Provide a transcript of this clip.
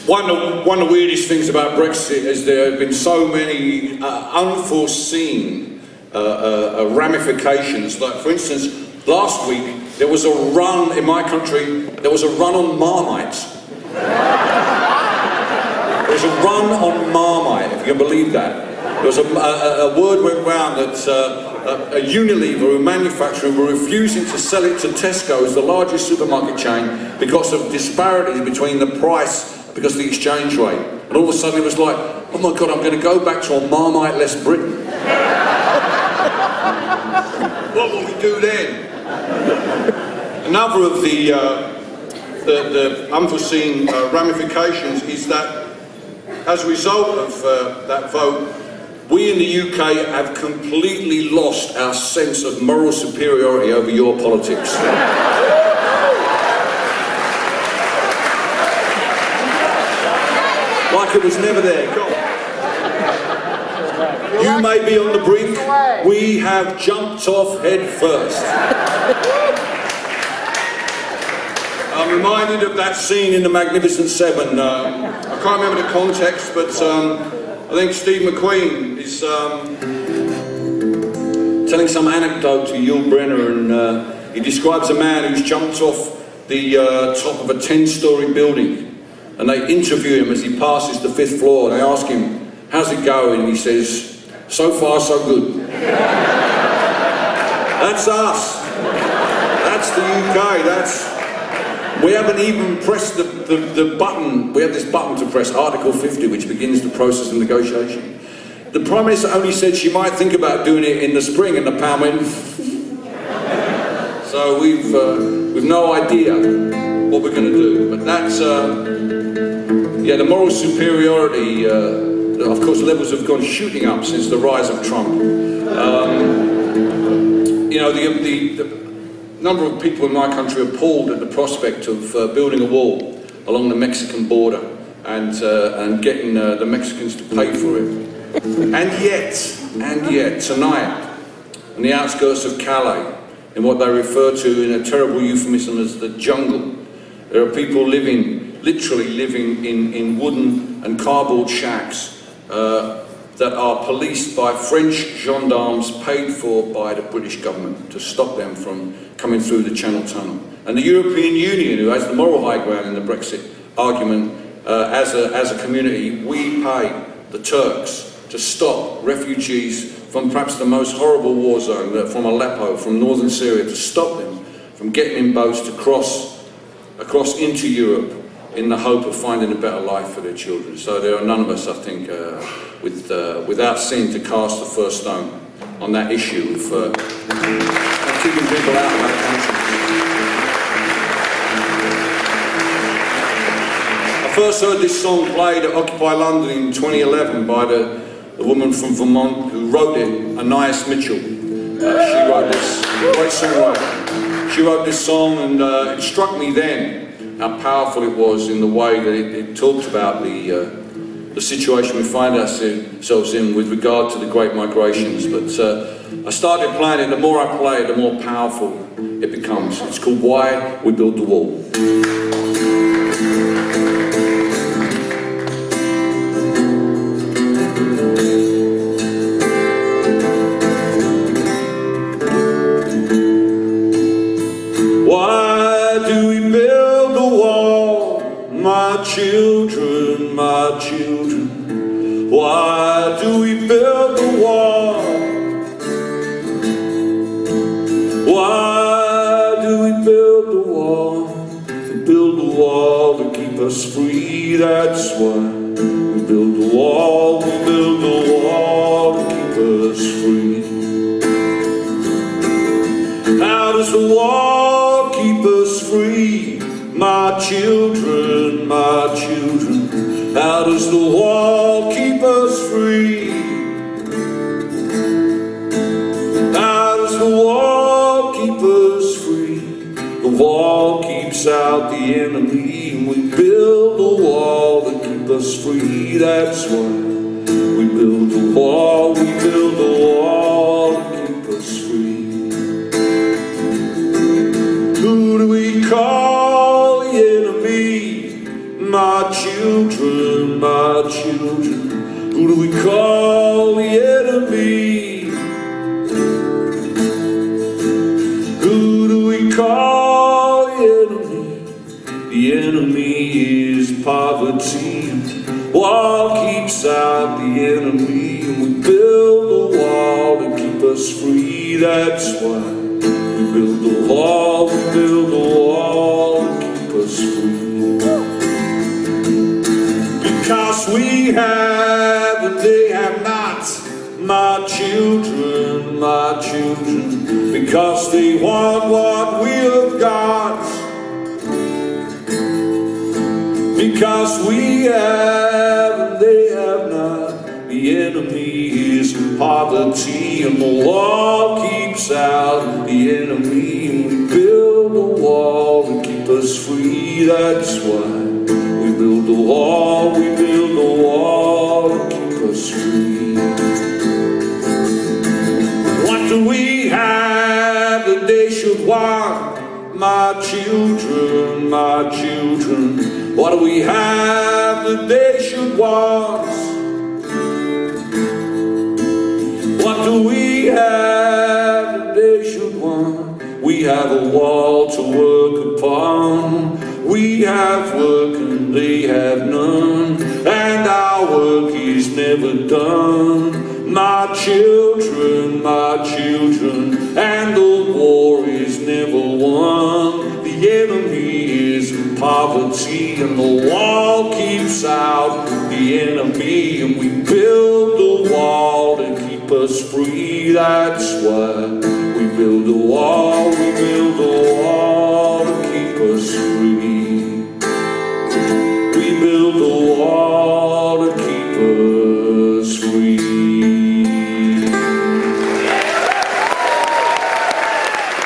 One of the weirdest things about Brexit is there have been so many unforeseen ramifications. Like, for instance, last week there was a run in my country. There was a run on Marmite. There was a run on Marmite, if you can believe that. There was a word went round that a Unilever, a manufacturer, were refusing to sell it to Tesco, as the largest supermarket chain, because of disparities between the price, because of the exchange rate. And all of a sudden it was like, oh my God, I'm going to go back to a Marmite-less Britain. What will we do then? Another of the unforeseen ramifications is that, as a result of that vote, we in the UK have completely lost our sense of moral superiority over your politics. Like it was never there. You may be on the brink, we have jumped off head first. I'm reminded of that scene in The Magnificent Seven. I can't remember the context, but I think Steve McQueen is telling some anecdote to Yul Brynner, and he describes a man who's jumped off the top of a 10-storey building, and they interview him as he passes the 5th floor, and they ask him, how's it going? And he says, so far so good. That's us. That's the UK. We haven't even pressed the button. We have this button to press, Article 50, which begins the process of negotiation. The Prime Minister only said she might think about doing it in the spring, and the pound went. So we've no idea what we're going to do. But that's, yeah, the moral superiority, of course, levels have gone shooting up since the rise of Trump. You know, the number of people in my country are appalled at the prospect of building a wall along the Mexican border and getting the Mexicans to pay for it. And yet, tonight, on the outskirts of Calais, in what they refer to in a terrible euphemism as the jungle, there are people literally living in wooden and cardboard shacks that are policed by French gendarmes paid for by the British government to stop them from coming through the Channel Tunnel. And the European Union, who has the moral high ground in the Brexit argument, as a community, we pay the Turks to stop refugees from perhaps the most horrible war zone, from Aleppo, from northern Syria, to stop them from getting in boats to cross into Europe in the hope of finding a better life for their children. So there are none of us, I think, without sin to cast the first stone on that issue of keeping people out of our country. I first heard this song played at Occupy London in 2011 by the woman from Vermont who wrote it, Anaïs Mitchell. She wrote this, great songwriter. She wrote this song, and it struck me then how powerful it was in the way that it talked about the situation we find ourselves in with regard to the great migrations. But I started playing it. The more I play it, the more powerful it becomes. It's called Why We Built the Wall. My children, why do we build the wall? Why do we build the wall? We build the wall to keep us free, that's why. We build the wall, we build the wall to keep us free. How does the wall keep us free? My children, my children. How does the wall keep us free? How does the wall keep us free? The wall keeps out the enemy, and we build the wall to keep us free, that's why. We build the wall, we build the wall to keep us free. Who do we call the enemy? my children, who do we call the enemy? Who do we call the enemy? The enemy is poverty. Wall keeps out the enemy, and we build a wall to keep us free. That's why we build a wall, we build a wall to keep us free. Because we have and they have not, my children, because they want what we have got. Because we have and they have not, the enemy is poverty, and the wall keeps out the enemy, and we build a wall to keep us free. That's why we build a wall, we build a wall to keep us free. What do we have that they should want? My children, what do we have that they should want? What do we have that they should want? We have a wall to work upon. We have work and they have none, and our work is never done. My children, and the war is never won. The enemy is poverty, and the wall keeps out the enemy, and we build the wall to keep us free. That's why we build a wall, we build a wall to keep us free.